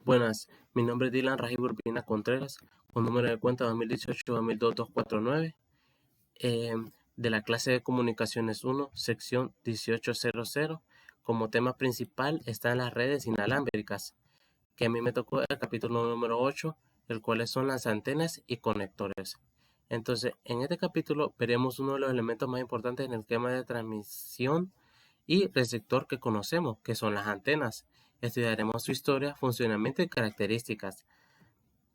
Buenas, mi nombre es Dylan Rajiv Urbina Contreras, con número de cuenta 2018-2022-249, de la clase de Comunicaciones 1, sección 1800. Como tema principal están las redes inalámbricas, que a mí me tocó el capítulo número 8, el cual son las antenas y conectores. Entonces, en este capítulo veremos uno de los elementos más importantes en el esquema de transmisión y receptor que conocemos, que son las antenas. Estudiaremos su historia, funcionamiento y características,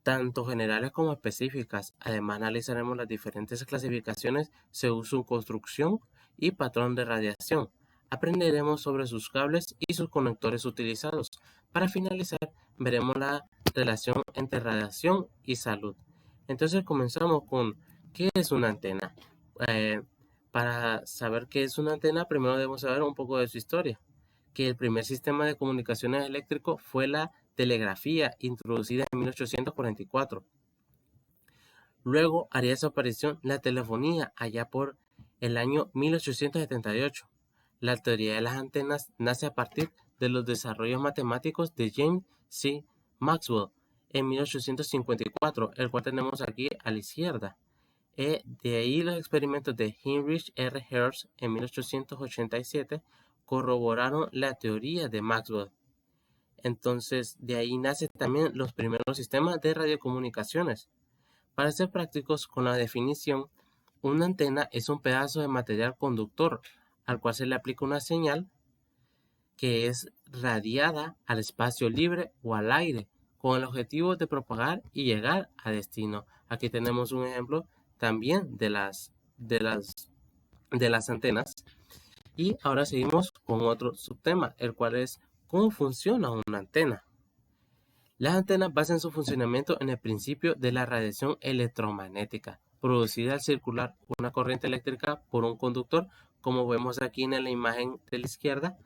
tanto generales como específicas. Además, analizaremos las diferentes clasificaciones según su construcción y patrón de radiación. Aprenderemos sobre sus cables y sus conectores utilizados. Para finalizar, veremos la relación entre radiación y salud. Entonces, comenzamos con ¿qué es una antena? Eh, para saber qué es una antena, primero debemos saber un poco de su historia. Que el primer sistema de comunicaciones eléctrico fue la telegrafía, introducida en 1844. Luego haría su aparición la telefonía allá por el año 1878. La teoría de las antenas nace a partir de los desarrollos matemáticos de James C. Maxwell en 1854, el cual tenemos aquí a la izquierda. De ahí los experimentos de Heinrich R. Hertz en 1887 corroboraron la teoría de Maxwell. Entonces, de ahí nacen también los primeros sistemas de radiocomunicaciones. Para ser prácticos con la definición, una antena es un pedazo de material conductor al cual se le aplica una señal que es radiada al espacio libre o al aire con el objetivo de propagar y llegar a destino. Aquí tenemos un ejemplo también de las antenas. Y ahora seguimos con otro subtema, el cual es ¿cómo funciona una antena? Las antenas basan su funcionamiento en el principio de la radiación electromagnética, producida al circular una corriente eléctrica por un conductor, como vemos aquí en la imagen de la izquierda.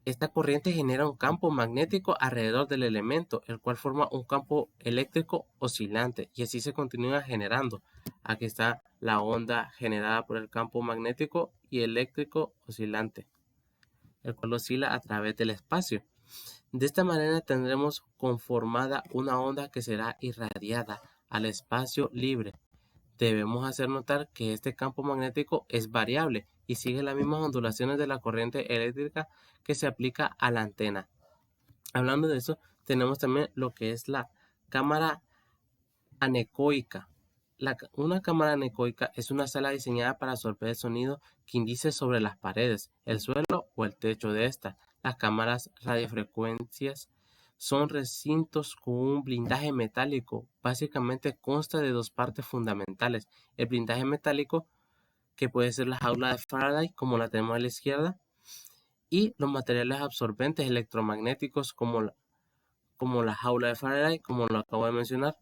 Esta corriente genera un campo magnético alrededor del elemento, el cual forma un campo eléctrico oscilante, y así se continúa generando. Aquí está la onda generada por el campo magnético y eléctrico oscilante, el cual oscila a través del espacio. De esta manera tendremos conformada una onda que será irradiada al espacio libre. Debemos hacer notar que este campo magnético es variable y sigue las mismas ondulaciones de la corriente eléctrica que se aplica a la antena. Hablando de eso, tenemos también lo que es la cámara anecoica. Una cámara anecoica es una sala diseñada para absorber el sonido que indice sobre las paredes, el suelo o el techo de esta. Las cámaras radiofrecuencias son recintos con un blindaje metálico. Básicamente consta de dos partes fundamentales. El blindaje metálico, que puede ser la jaula de Faraday, como la tenemos a la izquierda, y los materiales absorbentes electromagnéticos, como la jaula de Faraday, como lo acabo de mencionar.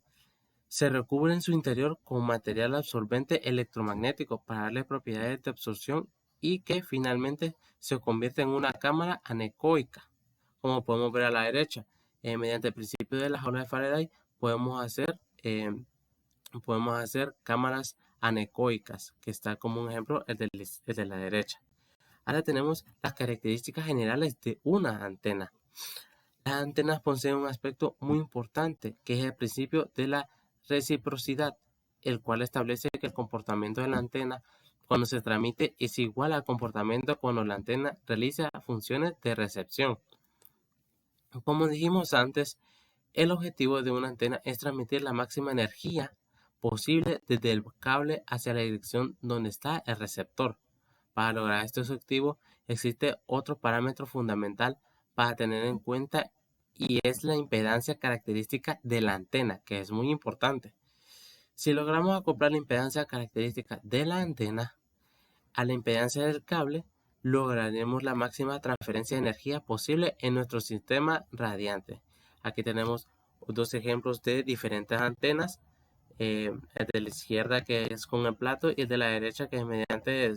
Se recubre en su interior con material absorbente electromagnético para darle propiedades de absorción y que finalmente se convierte en una cámara anecoica, como podemos ver a la derecha. Mediante el principio de la jaula de Faraday podemos hacer cámaras anecoicas, que está como un ejemplo el de la derecha. Ahora tenemos las características generales de una antena. Las antenas poseen un aspecto muy importante, que es el principio de la reciprocidad, el cual establece que el comportamiento de la antena cuando se transmite es igual al comportamiento cuando la antena realiza funciones de recepción. Como dijimos antes, el objetivo de una antena es transmitir la máxima energía posible desde el cable hacia la dirección donde está el receptor. Para lograr este objetivo existe otro parámetro fundamental para tener en cuenta y es la impedancia característica de la antena, que es muy importante. Si logramos acoplar la impedancia característica de la antena a la impedancia del cable, lograremos la máxima transferencia de energía posible en nuestro sistema radiante. Aquí tenemos dos ejemplos de diferentes antenas, el de la izquierda que es con el plato y el de la derecha que es mediante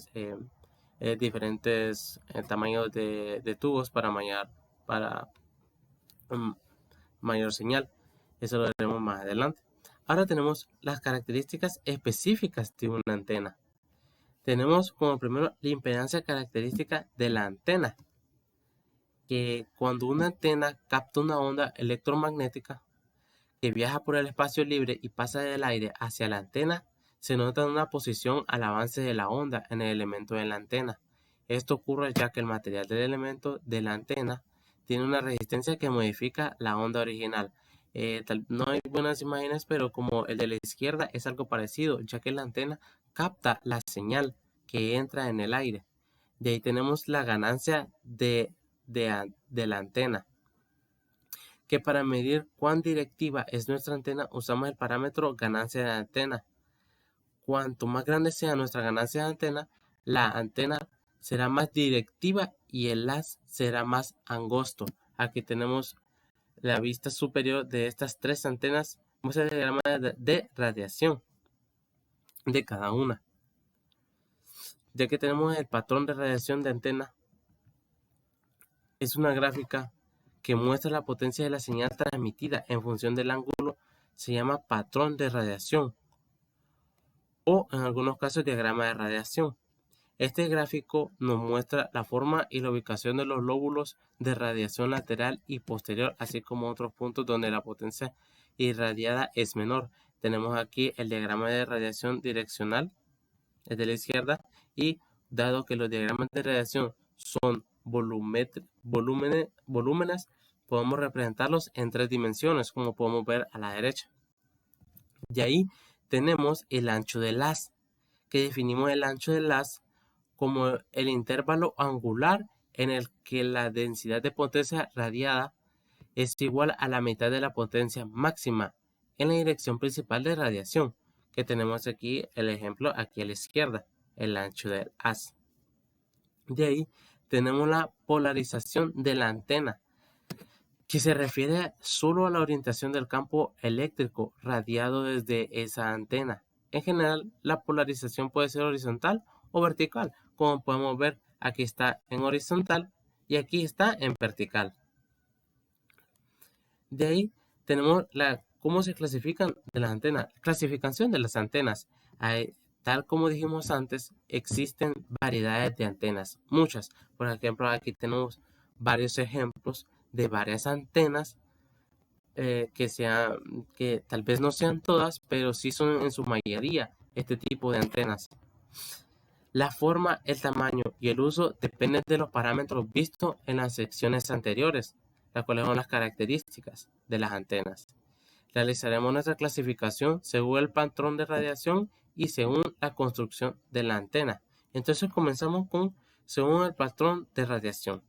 diferentes tamaños de tubos para mayor señal. Eso lo veremos más adelante. Ahora tenemos las características específicas de una antena. Tenemos como primero la impedancia característica de la antena, que cuando una antena capta una onda electromagnética que viaja por el espacio libre y pasa del aire hacia la antena, se nota una posición al avance de la onda en el elemento de la antena. Esto ocurre ya que el material del elemento de la antena tiene una resistencia que modifica la onda original. No hay buenas imágenes, pero como el de la izquierda es algo parecido, ya que la antena capta la señal que entra en el aire. De ahí tenemos la ganancia de la antena, que para medir cuán directiva es nuestra antena usamos el parámetro ganancia de antena. Cuanto más grande sea nuestra ganancia de antena, la antena será más directiva y el haz será más angosto. Aquí tenemos la vista superior de estas tres antenas, muestra el diagrama de radiación de cada una. Ya que tenemos el patrón de radiación de antena, es una gráfica que muestra la potencia de la señal transmitida en función del ángulo, se llama patrón de radiación o en algunos casos diagrama de radiación. Este gráfico nos muestra la forma y la ubicación de los lóbulos de radiación lateral y posterior, así como otros puntos donde la potencia irradiada es menor. Tenemos aquí el diagrama de radiación direccional, es de la izquierda, y dado que los diagramas de radiación son volúmenes, podemos representarlos en tres dimensiones, como podemos ver a la derecha. De ahí tenemos el ancho del haz, que definimos el ancho del haz como el intervalo angular en el que la densidad de potencia radiada es igual a la mitad de la potencia máxima en la dirección principal de radiación, que tenemos aquí el ejemplo aquí a la izquierda, el ancho del haz. De ahí tenemos la polarización de la antena, que se refiere solo a la orientación del campo eléctrico radiado desde esa antena. En general, la polarización puede ser horizontal o vertical. Como podemos ver, aquí está en horizontal y aquí está en vertical. De ahí tenemos cómo se clasifican de las antenas. Clasificación de las antenas. Tal como dijimos antes, existen variedades de antenas, muchas. Por ejemplo, aquí tenemos varios ejemplos de varias antenas que tal vez no sean todas, pero sí son en su mayoría este tipo de antenas. La forma, el tamaño y el uso dependen de los parámetros vistos en las secciones anteriores, las cuales son las características de las antenas. Realizaremos nuestra clasificación según el patrón de radiación y según la construcción de la antena. Entonces comenzamos según el patrón de radiación.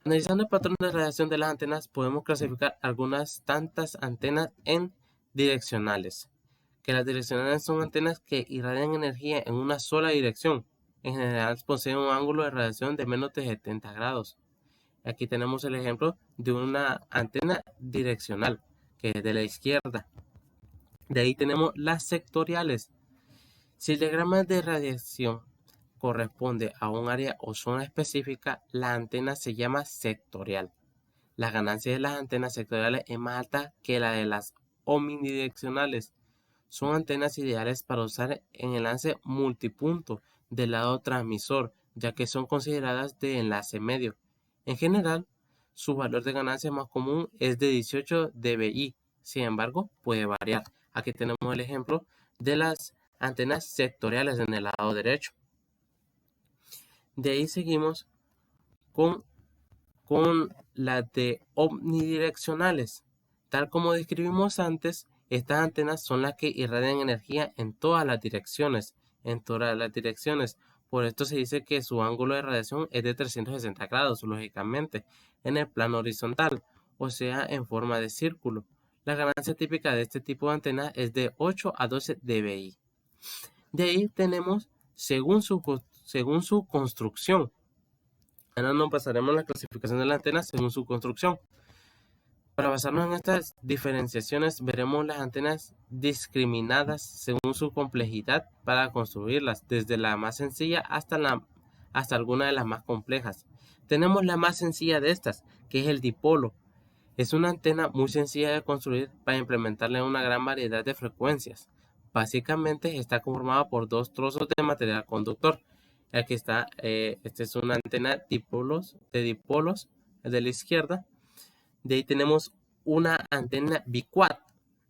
Analizando el patrón de radiación de las antenas, podemos clasificar algunas tantas antenas en direccionales. Que las direccionales son antenas que irradian energía en una sola dirección. En general poseen un ángulo de radiación de menos de 70 grados. Aquí tenemos el ejemplo de una antena direccional, que es de la izquierda. De ahí tenemos las sectoriales. Si el diagrama de radiación corresponde a un área o zona específica, la antena se llama sectorial. La ganancia de las antenas sectoriales es más alta que la de las omnidireccionales. Son antenas ideales para usar en enlace multipunto del lado transmisor, ya que son consideradas de enlace medio. En general, su valor de ganancia más común es de 18 dBi, sin embargo, puede variar. Aquí tenemos el ejemplo de las antenas sectoriales en el lado derecho. De ahí seguimos con las de omnidireccionales. Tal como describimos antes, estas antenas son las que irradian energía en todas las direcciones. Por esto se dice que su ángulo de radiación es de 360 grados, lógicamente, en el plano horizontal, o sea, en forma de círculo. La ganancia típica de este tipo de antena es de 8 a 12 dBi. De ahí tenemos según su construcción. Ahora nos pasaremos a la clasificación de la antena según su construcción. Para basarnos en estas diferenciaciones, veremos las antenas discriminadas según su complejidad para construirlas, desde la más sencilla hasta alguna de las más complejas. Tenemos la más sencilla de estas, que es el dipolo. Es una antena muy sencilla de construir para implementarla en una gran variedad de frecuencias. Básicamente está conformada por dos trozos de material conductor. Aquí está, esta es una antena de dipolos, el de la izquierda. De ahí tenemos una antena biquad.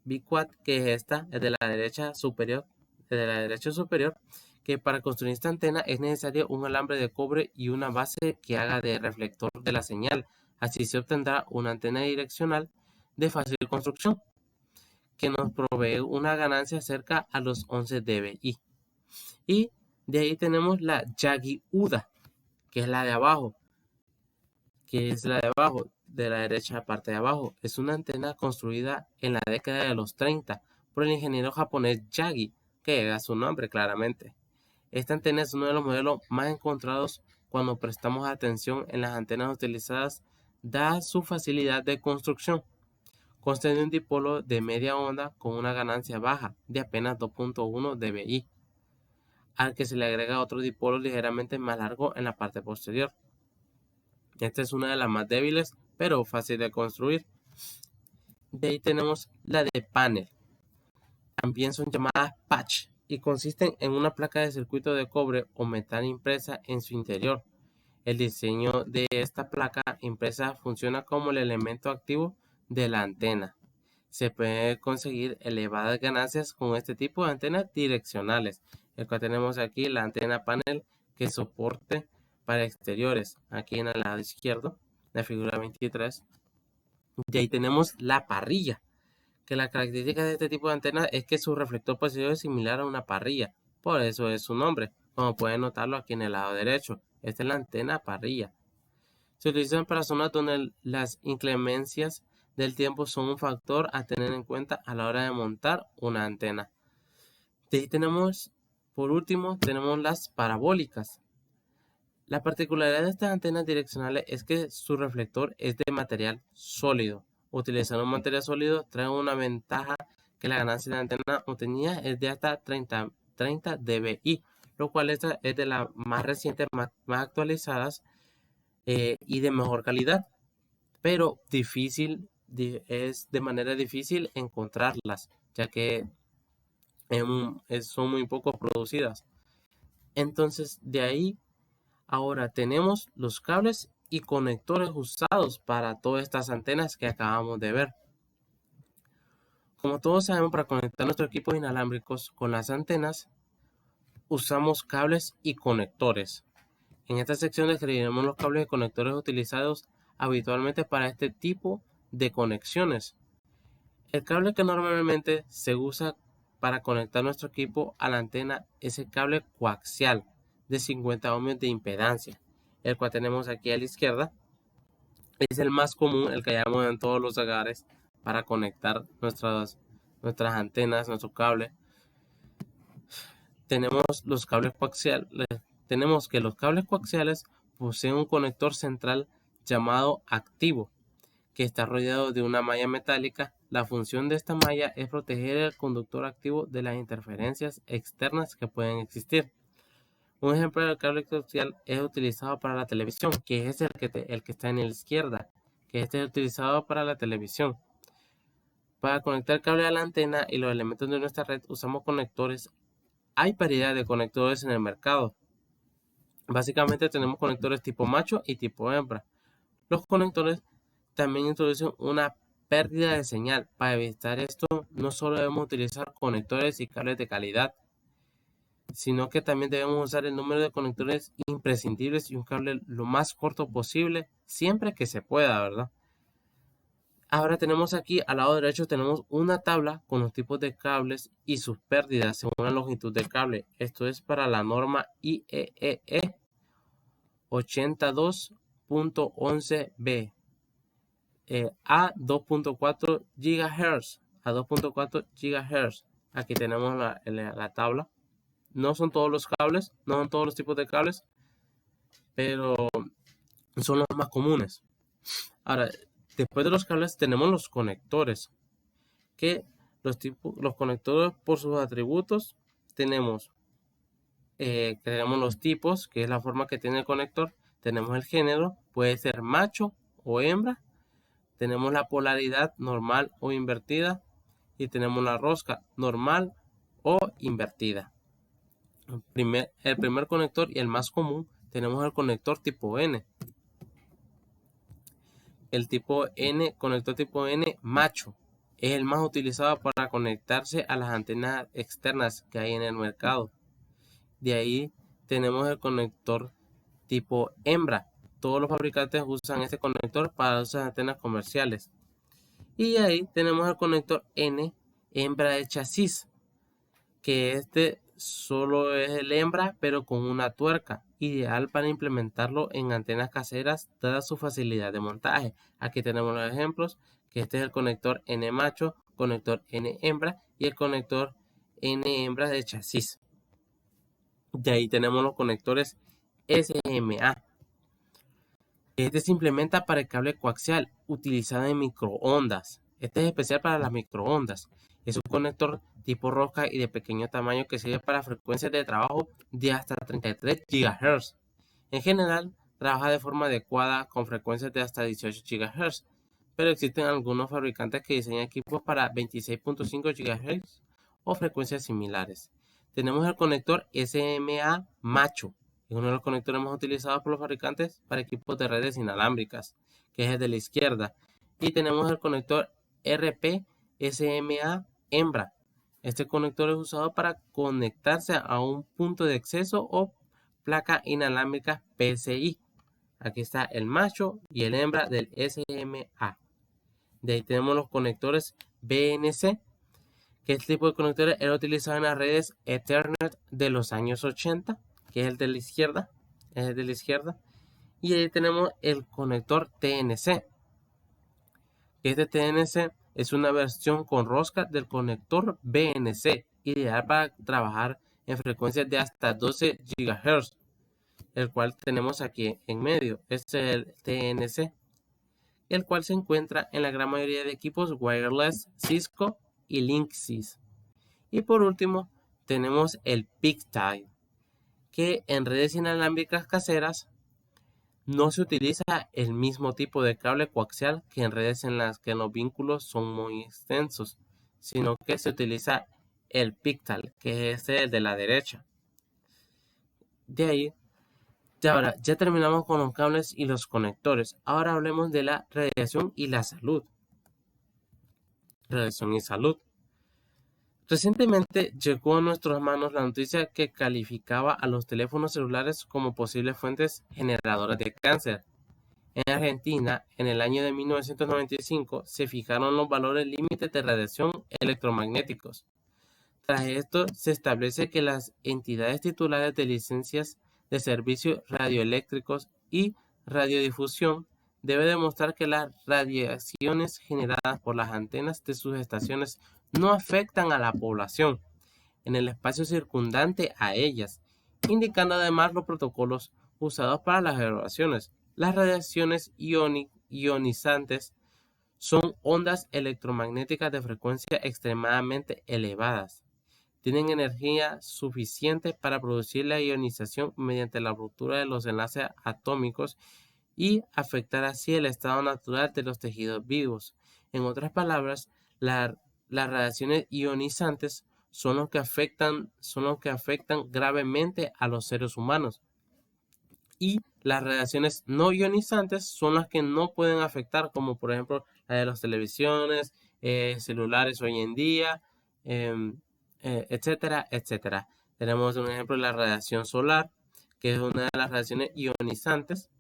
Biquad, que es esta, es de la derecha superior, que para construir esta antena es necesario un alambre de cobre y una base que haga de reflector de la señal. Así se obtendrá una antena direccional de fácil construcción que nos provee una ganancia cerca a los 11 dBi. Y de ahí tenemos la Yagi Uda, que es la de abajo, de la derecha parte de abajo. Es una antena construida en la década de los 30 por el ingeniero japonés Yagi, que llega a su nombre claramente. Esta antena es uno de los modelos más encontrados cuando prestamos atención en las antenas utilizadas, dada su facilidad de construcción. Consta de un dipolo de media onda con una ganancia baja de apenas 2.1 dBi, al que se le agrega otro dipolo ligeramente más largo en la parte posterior. Esta es una de las más débiles, pero fácil de construir. De ahí tenemos la de panel. También son llamadas patch y consisten en una placa de circuito de cobre o metal impresa en su interior. El diseño de esta placa impresa funciona como el elemento activo de la antena. Se puede conseguir elevadas ganancias con este tipo de antenas direccionales. El cual tenemos aquí la antena panel que soporte para exteriores, aquí en el lado izquierdo, la figura 23. Y ahí tenemos la parrilla, que la característica de este tipo de antena es que su reflector posterior es similar a una parrilla, por eso es su nombre, como pueden notarlo aquí en el lado derecho. Esta es la antena parrilla. Se utilizan para zonas donde las inclemencias del tiempo son un factor a tener en cuenta a la hora de montar una antena. De ahí tenemos, por último, tenemos las parabólicas. La particularidad de estas antenas direccionales es que su reflector es de material sólido. Utilizar un material sólido trae una ventaja que la ganancia de la antena obtenida es de hasta 30 dBi, lo cual esta es de las más recientes, más actualizadas y de mejor calidad, pero es de manera difícil encontrarlas, ya que son muy poco producidas. Entonces, de ahí ahora tenemos los cables y conectores usados para todas estas antenas que acabamos de ver. Como todos sabemos, para conectar nuestros equipos inalámbricos con las antenas, usamos cables y conectores. En esta sección describiremos los cables y conectores utilizados habitualmente para este tipo de conexiones. El cable que normalmente se usa para conectar nuestro equipo a la antena es el cable coaxial de 50 ohmios de impedancia, el cual tenemos aquí a la izquierda. Es el más común, el que hallamos en todos los hogares para conectar nuestras antenas, nuestro cable. Tenemos los cables coaxiales. Tenemos que los cables coaxiales poseen un conector central llamado activo, que está rodeado de una malla metálica. La función de esta malla es proteger el conductor activo de las interferencias externas que pueden existir. Un ejemplo del cable coaxial es utilizado para la televisión, que es el que está en la izquierda, que este es utilizado para la televisión. Para conectar el cable a la antena y los elementos de nuestra red usamos conectores. Hay variedad de conectores en el mercado. Básicamente tenemos conectores tipo macho y tipo hembra. Los conectores también introducen una pérdida de señal. Para evitar esto, no solo debemos utilizar conectores y cables de calidad, sino que también debemos usar el número de conectores imprescindibles y un cable lo más corto posible, siempre que se pueda, ¿verdad? Ahora tenemos aquí al lado derecho tenemos una tabla con los tipos de cables y sus pérdidas según la longitud del cable. Esto es para la norma IEEE 82.11b a 2.4 GHz. A 2.4 GHz. Aquí tenemos la tabla. No son todos los cables, no son todos los tipos de cables, pero son los más comunes. Ahora, después de los cables tenemos los conectores, que los conectores por sus atributos tenemos los tipos, que es la forma que tiene el conector. Tenemos el género, puede ser macho o hembra. Tenemos la polaridad normal o invertida y tenemos la rosca normal o invertida. El primer conector y el más común tenemos el conector tipo N. El tipo N, conector tipo N macho, es el más utilizado para conectarse a las antenas externas que hay en el mercado. De ahí tenemos el conector tipo hembra. Todos los fabricantes usan este conector para sus antenas comerciales. Y ahí tenemos el conector N, hembra de chasis, que este solo es el hembra pero con una tuerca, ideal para implementarlo en antenas caseras dada su facilidad de montaje. Aquí tenemos los ejemplos, que este es el conector N macho, conector N hembra y el conector N hembra de chasis. De ahí tenemos los conectores SMA. Este se implementa para el cable coaxial utilizado en microondas. Este es especial para las microondas. Es un conector tipo rosca y de pequeño tamaño que sirve para frecuencias de trabajo de hasta 33 GHz. En general, trabaja de forma adecuada con frecuencias de hasta 18 GHz, pero existen algunos fabricantes que diseñan equipos para 26.5 GHz o frecuencias similares. Tenemos el conector SMA macho. Es uno de los conectores más utilizados por los fabricantes para equipos de redes inalámbricas, que es el de la izquierda. Y tenemos el conector RP-SMA hembra. Este conector es usado para conectarse a un punto de acceso o placa inalámbrica PCI. Aquí está el macho y el hembra del SMA. De ahí tenemos los conectores BNC, que este tipo de conectores era utilizado en las redes Ethernet de los años 80, que es el de la izquierda. Y ahí tenemos el conector TNC. Este TNC es una versión con rosca del conector BNC, ideal para trabajar en frecuencias de hasta 12 GHz, el cual tenemos aquí en medio. Este es el TNC, el cual se encuentra en la gran mayoría de equipos wireless Cisco y Linksys. Y por último, tenemos el Pictile, que en redes inalámbricas caseras no se utiliza el mismo tipo de cable coaxial que en redes en las que los vínculos son muy extensos, sino que se utiliza el Pictile, que es el de la derecha. De ahí, ya terminamos con los cables y los conectores. Ahora hablemos de la radiación y la salud. Radiación y salud. Recientemente llegó a nuestras manos la noticia que calificaba a los teléfonos celulares como posibles fuentes generadoras de cáncer. En Argentina, en el año de 1995, se fijaron los valores límites de radiación electromagnéticos. Tras esto, se establece que las entidades titulares de licencias de servicios radioeléctricos y radiodifusión deben demostrar que las radiaciones generadas por las antenas de sus estaciones no afectan a la población en el espacio circundante a ellas, indicando además los protocolos usados para las evaluaciones. Las radiaciones ionizantes son ondas electromagnéticas de frecuencia extremadamente elevadas. Tienen energía suficiente para producir la ionización mediante la ruptura de los enlaces atómicos y afectar así el estado natural de los tejidos vivos. En otras palabras, las radiaciones ionizantes son los que afectan gravemente a los seres humanos. Y las radiaciones no ionizantes son las que no pueden afectar, como por ejemplo la de las televisiones, celulares hoy en día, etcétera, etcétera. Tenemos un ejemplo de la radiación solar, que es una de las radiaciones ionizantes.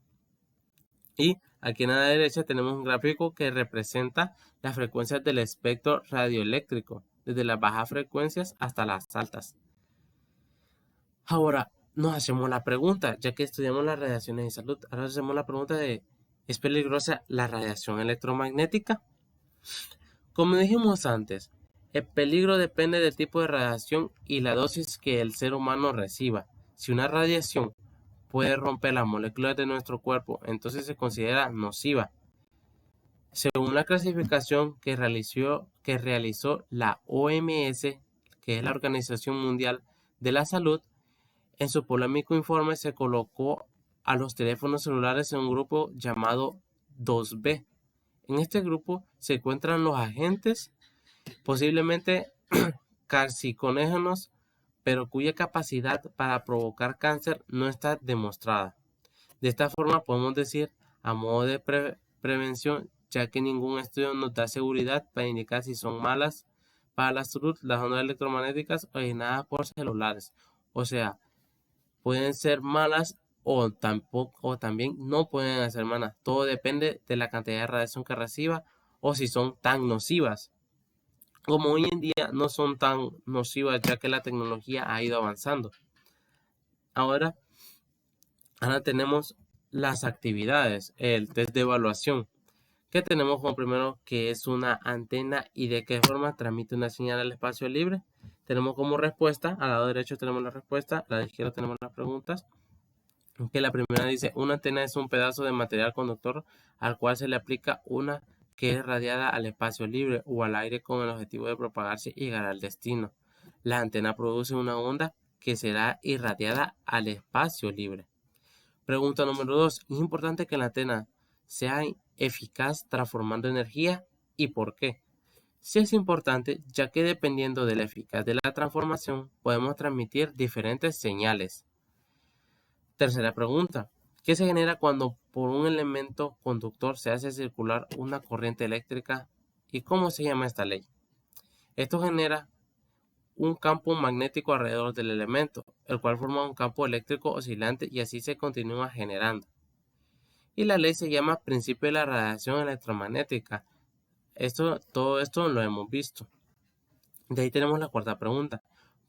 Y aquí en la derecha tenemos un gráfico que representa las frecuencias del espectro radioeléctrico, desde las bajas frecuencias hasta las altas. Ahora, nos hacemos la pregunta, ya que estudiamos las radiaciones en salud, ahora hacemos la pregunta de, ¿es peligrosa la radiación electromagnética? Como dijimos antes, el peligro depende del tipo de radiación y la dosis que el ser humano reciba. Si una radiación puede romper las moléculas de nuestro cuerpo, entonces se considera nociva. Según la clasificación que realizó la OMS, que es la Organización Mundial de la Salud, en su polémico informe se colocó a los teléfonos celulares en un grupo llamado 2B. En este grupo se encuentran los agentes posiblemente carcinógenos pero cuya capacidad para provocar cáncer no está demostrada. De esta forma podemos decir, a modo de prevención, ya que ningún estudio nos da seguridad para indicar si son malas para la salud las ondas electromagnéticas originadas por celulares. O sea, pueden ser malas o también no pueden ser malas. Todo depende de la cantidad de radiación que reciba o si son tan nocivas. Como hoy en día no son tan nocivas ya que la tecnología ha ido avanzando. Ahora tenemos las actividades, el test de evaluación, que tenemos como primero que es una antena y de qué forma transmite una señal al espacio libre. Tenemos como respuesta, al lado derecho tenemos la respuesta, al lado izquierdo tenemos las preguntas. Que la primera dice, una antena es un pedazo de material conductor al cual se le aplica una que es radiada al espacio libre o al aire con el objetivo de propagarse y llegar al destino. La antena produce una onda que será irradiada al espacio libre. Pregunta número 2. ¿Es importante que la antena sea eficaz transformando energía y por qué? Sí es importante, ya que dependiendo de la eficacia de la transformación podemos transmitir diferentes señales. Tercera pregunta. ¿Qué se genera cuando por un elemento conductor se hace circular una corriente eléctrica y cómo se llama esta ley? Esto genera un campo magnético alrededor del elemento, el cual forma un campo eléctrico oscilante y así se continúa generando. Y la ley se llama principio de la radiación electromagnética. Todo esto lo hemos visto. De ahí tenemos la cuarta pregunta.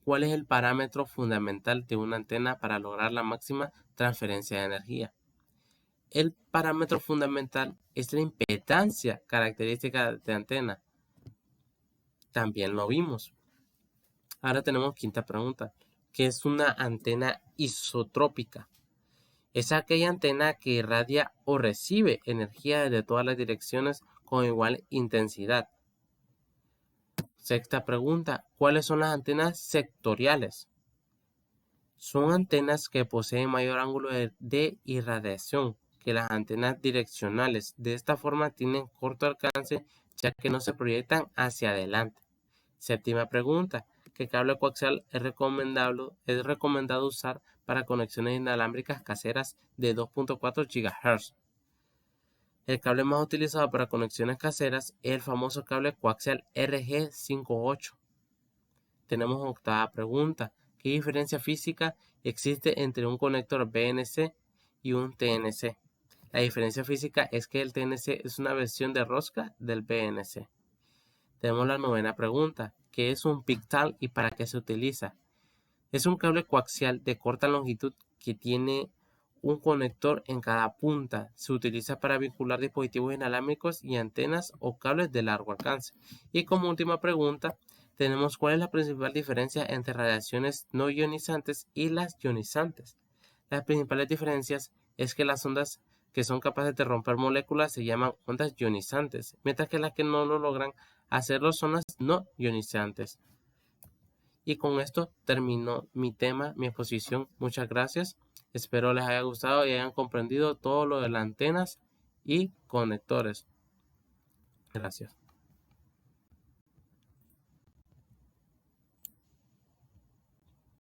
¿Cuál es el parámetro fundamental de una antena para lograr la máxima transferencia de energía? El parámetro fundamental es la impedancia característica de antena. También lo vimos. Ahora tenemos quinta pregunta. ¿Qué es una antena isotrópica? Es aquella antena que irradia o recibe energía desde todas las direcciones con igual intensidad. Sexta pregunta. ¿Cuáles son las antenas sectoriales? Son antenas que poseen mayor ángulo de irradiación que las antenas direccionales. De esta forma tienen corto alcance ya que no se proyectan hacia adelante. Séptima pregunta. ¿Qué cable coaxial es recomendado usar para conexiones inalámbricas caseras de 2.4 GHz? El cable más utilizado para conexiones caseras es el famoso cable coaxial RG58. Tenemos octava pregunta. ¿Qué diferencia física existe entre un conector BNC y un TNC? La diferencia física es que el TNC es una versión de rosca del BNC. Tenemos la novena pregunta. ¿Qué es un pictal y para qué se utiliza? Es un cable coaxial de corta longitud que tiene un conector en cada punta. Se utiliza para vincular dispositivos inalámbricos y antenas o cables de largo alcance. Y como última pregunta, tenemos cuál es la principal diferencia entre radiaciones no ionizantes y las ionizantes. Las principales diferencias es que las ondas que son capaces de romper moléculas se llaman ondas ionizantes, mientras que las que no lo logran hacerlo son las no ionizantes. Y con esto termino mi tema, mi exposición. Muchas gracias. Espero les haya gustado y hayan comprendido todo lo de las antenas y conectores. Gracias.